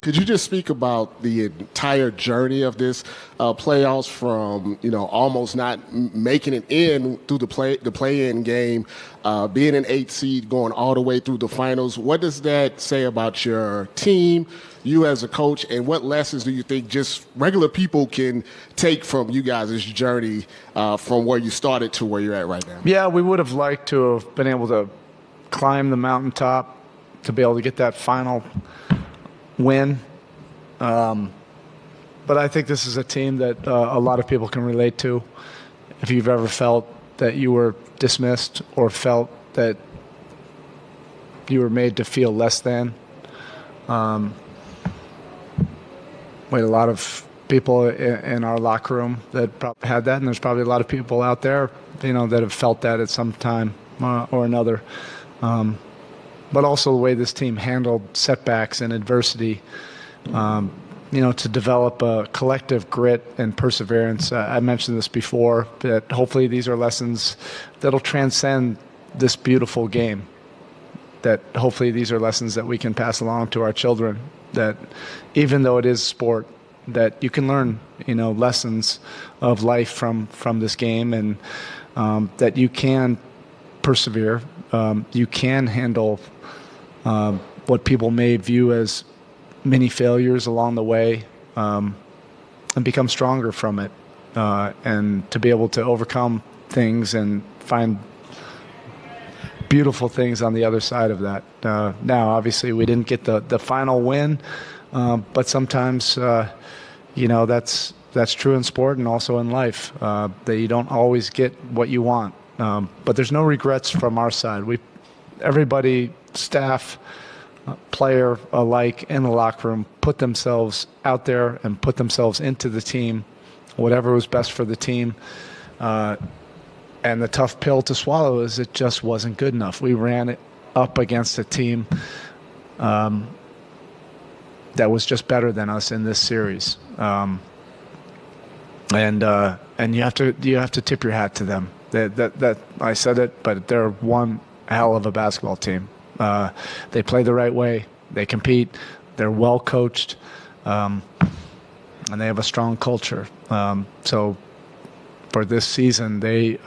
Could you just speak about the entire journey of this playoffs from almost not making it in through the play-in game, being an 8 seed, going all the way through the finals? What does that say about your team, you as a coach, and what lessons do you think just regular people can take from you guys' journey from where you started to where you're at right now? Yeah, we would have liked to have been able to climb the mountaintop to be able to get that final win. But I think this is a team that a lot of people can relate to. If you've ever felt that you were dismissed or felt that you were made to feel less than, we had a lot of people in our locker room that probably had that, and there's probably a lot of people out there, that have felt that at some time or another. But also the way this team handled setbacks and adversity, to develop a collective grit and perseverance. I mentioned this before, that hopefully these are lessons that'll transcend this beautiful game, that hopefully these are lessons that we can pass along to our children, that even though it is sport, that you can learn, lessons of life from this game, and that you can persevere, you can handle what people may view as many failures along the way, and become stronger from it, and to be able to overcome things and find beautiful things on the other side of that. Now, obviously, we didn't get the final win, but sometimes, that's true in sport and also in life, that you don't always get what you want. But there's no regrets from our side. Everybody, staff, player alike in the locker room, put themselves out there and put themselves into the team, whatever was best for the team. And the tough pill to swallow is it just wasn't good enough. We ran it up against a team that was just better than us in this series. And you have to tip your hat to them. That I said it, but they're one hell of a basketball team. They play the right way. They compete. They're well coached, and they have a strong culture. So for this season, they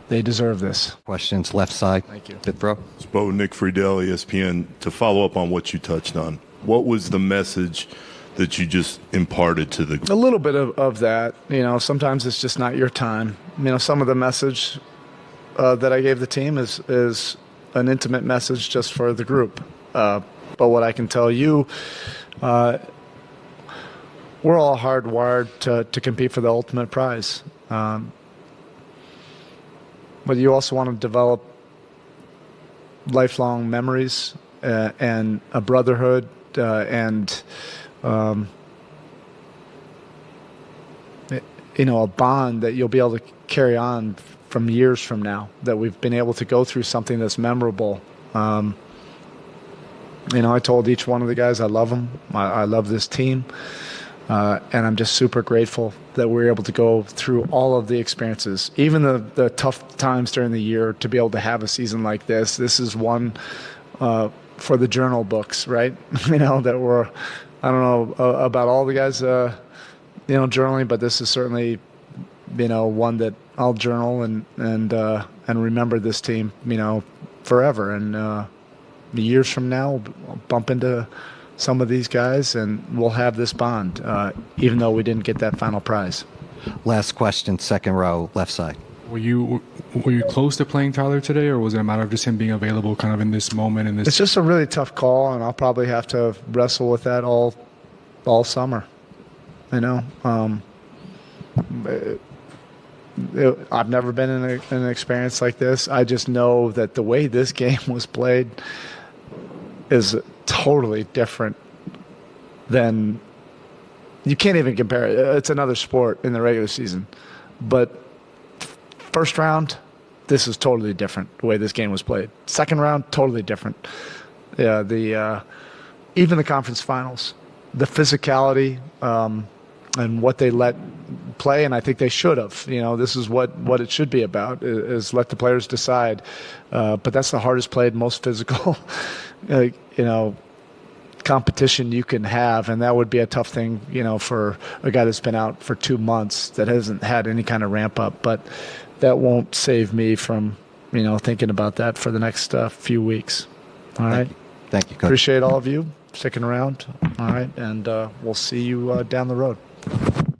deserve this. Questions left side. Thank you. Fifth row. Spo, Nick Friedel, ESPN. To follow up on what you touched on, what was the message that you just imparted to the group? A little bit of that. Sometimes it's just not your time. Some of the message that I gave the team is an intimate message just for the group. But what I can tell you, we're all hardwired to compete for the ultimate prize. But you also want to develop lifelong memories and a brotherhood and a bond that you'll be able to carry on from years from now, that we've been able to go through something that's memorable. I told each one of the guys I love them. I love this team. And I'm just super grateful that we were able to go through all of the experiences, even the tough times during the year, to be able to have a season like this. This is one for the journal books, right? That we're, I don't know about all the guys, journaling, but this is certainly, one that I'll journal and remember this team, forever. And years from now, I'll bump into some of these guys and we'll have this bond, even though we didn't get that final prize. Last question, second row, left side. Were you close to playing Tyler today, or was it a matter of just him being available kind of in this moment? It's just a really tough call, and I'll probably have to wrestle with that all summer. I've never been in an experience like this. I just know that the way this game was played is totally different than, you can't even compare it. It's another sport in the regular season. But first round, this is totally different, the way this game was played. Second round, totally different. Yeah, even the conference finals, the physicality and what they let play, and I think they should have. This is what it should be about, is let the players decide. But that's the hardest played, most physical, competition you can have, and that would be a tough thing, for a guy that's been out for 2 months that hasn't had any kind of ramp up. But that won't save me from, thinking about that for the next few weeks. All right. Thank you, Coach. Appreciate all of you sticking around. All right, and we'll see you down the road.